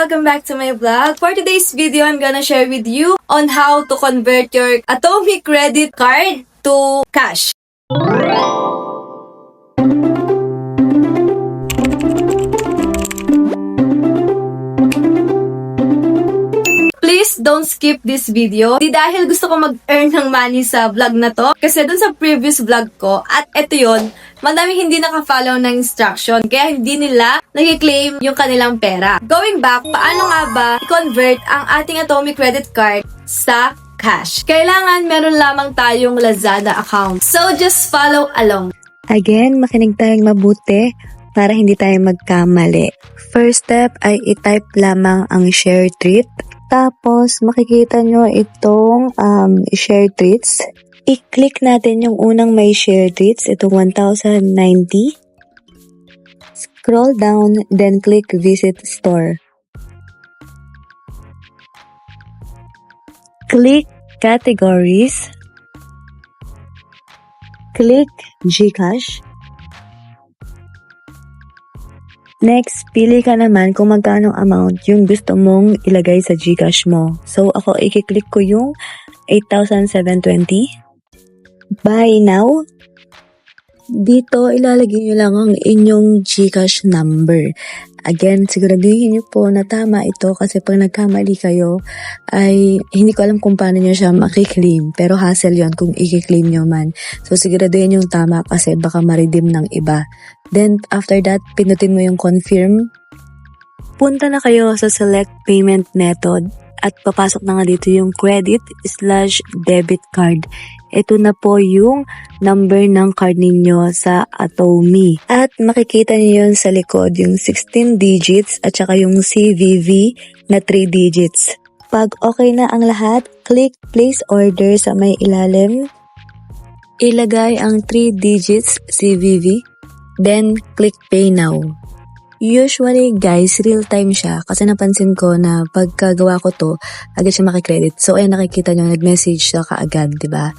Welcome back to my vlog. For today's video, I'm gonna share with you on how to convert your Atomy credit card to cash. Please don't skip this video. Di dahil gusto ko mag-earn ng money sa vlog na to. Kasi dun sa previous vlog ko, at eto yun, madami hindi naka-follow ng instruction. Kaya hindi nila nag-claim yung kanilang pera. Going back, paano nga ba i-convert ang ating Atomy credit card sa cash? Kailangan meron lamang tayong Lazada account. So just follow along. Again, makinig tayong mabuti para hindi tayo magkamali. First step ay i-type lamang ang share treat. Tapos, makikita nyo itong share treats. I-click natin yung unang may share treats. Itong 1,090. Scroll down, then click visit store. Click categories. Click GCash. Next, pili ka naman kung magkano amount yung gusto mong ilagay sa GCash mo. So, ako i-click ko yung 8,720. Buy now. Dito, ilalagay nyo lang ang inyong GCash number. Again, siguraduhin nyo po na tama ito kasi pag nagkamali kayo, ay hindi ko alam kung paano nyo siya makiklaim. Pero hassle yon kung i-claim nyo man. So, siguraduhin yung tama kasi baka ma-redeem ng iba. Then, after that, pinutin mo yung confirm. Punta na kayo sa select payment method at papasok na nga dito yung credit/debit card. Ito na po yung number ng card ninyo sa Atomy. At makikita niyo yun sa likod, yung 16 digits at saka yung CVV na 3 digits. Pag okay na ang lahat, click place order sa may ilalim. Ilagay ang 3 digits CVV. Then, click pay now. Usually, guys, real time siya. Kasi napansin ko na pagkagawa ko to, agad siya makikredit. So, ayan, nakikita nyo, nag-message siya kaagad, diba?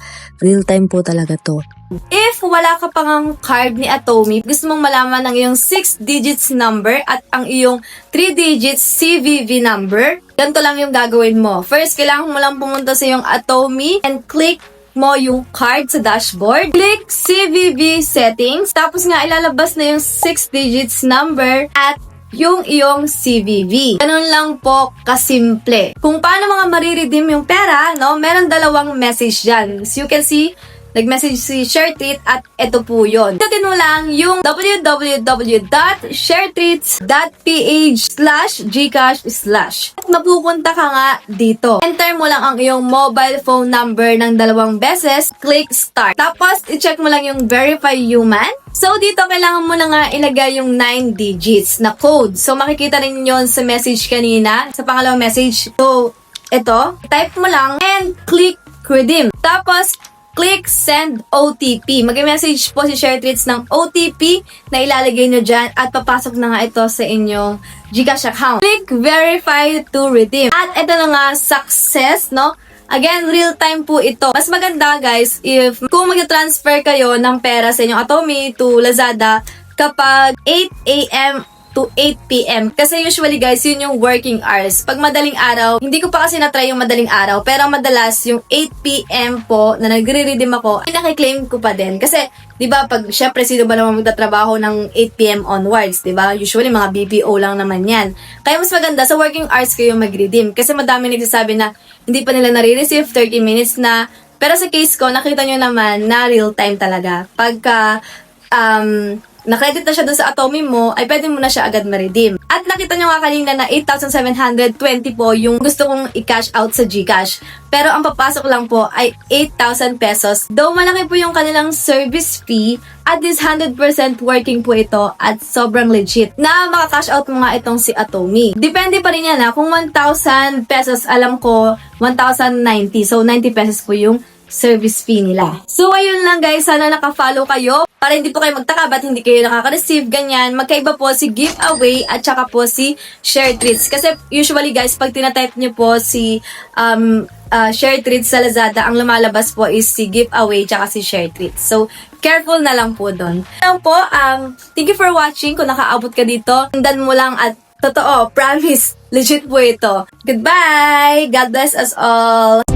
Real time po talaga to. If wala ka pang card ni Atomy, gusto mong malaman ang iyong 6 digits number at ang iyong 3 digits CVV number, ganito lang yung gagawin mo. First, kailangan mo lang pumunta sa iyong Atomy and click mo yung card sa dashboard. Click CVV settings. Tapos nga, ilalabas na yung 6 digits number at yung iyong CVV. Ganun lang po kasimple. Kung paano mga mariredeem yung pera, no, meron dalawang message dyan. As you can see, nag-message si ShareTreat at ito po yun. Tatin mo lang yung www.sharetreats.ph/gcash/ at mapupunta ka nga dito. Enter mo lang ang iyong mobile phone number ng 2 beses, click start. Tapos, i-check mo lang yung verify human. So, dito kailangan mo na nga ilagay yung 9 digits na code. So, makikita rin yun sa message kanina, sa pangalawang message. So, ito, type mo lang and click redeem. Tapos, click send OTP. Mag-message po si ShareTreats ng OTP na ilalagay nyo dyan at papasok na nga ito sa inyong GCash account. Click verify to redeem. At ito na nga, success, no? Again, real time po ito. Mas maganda, guys, if kung mag-transfer kayo ng pera sa inyong Atomy to Lazada kapag 8 a.m. to 8 p.m. Kasi usually guys, yun yung working hours. Pag madaling araw, hindi ko pa kasi na-try yung madaling araw, pero madalas yung 8 p.m. po na nagre-redeem ako, ay nakiklaim ko pa din. Kasi, di ba, pag syempre sino ba naman magtatrabaho ng 8 p.m. onwards, di ba? Usually mga BPO lang naman yan. Kaya mas maganda sa working hours kayo mag-redeem. Kasi madami nagsasabi na hindi pa nila nare-receive, 30 minutes na. Pero sa case ko, nakita nyo naman na real time talaga. Pagka, na-credit na siya dun sa Atomy mo, ay pwede mo na siya agad ma-redeem. At nakita nyo nga kanina na 8,720 po yung gusto kong i-cash out sa GCash. Pero ang papasok lang po ay 8,000 pesos. Though malaki po yung kanilang service fee, at least 100% working po ito at sobrang legit na maka-cash out mo nga itong si Atomy. Depende pa rin yan ha. Kung 1,000 pesos, alam ko 1,090. So 90 pesos po yung service fee nila. So, ayun lang guys. Sana naka-follow kayo para hindi po kayo magtaka ba't hindi kayo nakaka-receive, ganyan. Magkaiba po si giveaway at saka po si ShareTreats. Kasi usually guys, pag tinatype nyo po si ShareTreats sa Lazada, ang lumalabas po is si giveaway tsaka si ShareTreats. So, careful na lang po doon. Thank you for watching. Kung nakaabot ka dito, sundan mo lang at Totoo, promise. Legit po ito. Goodbye! God bless us all!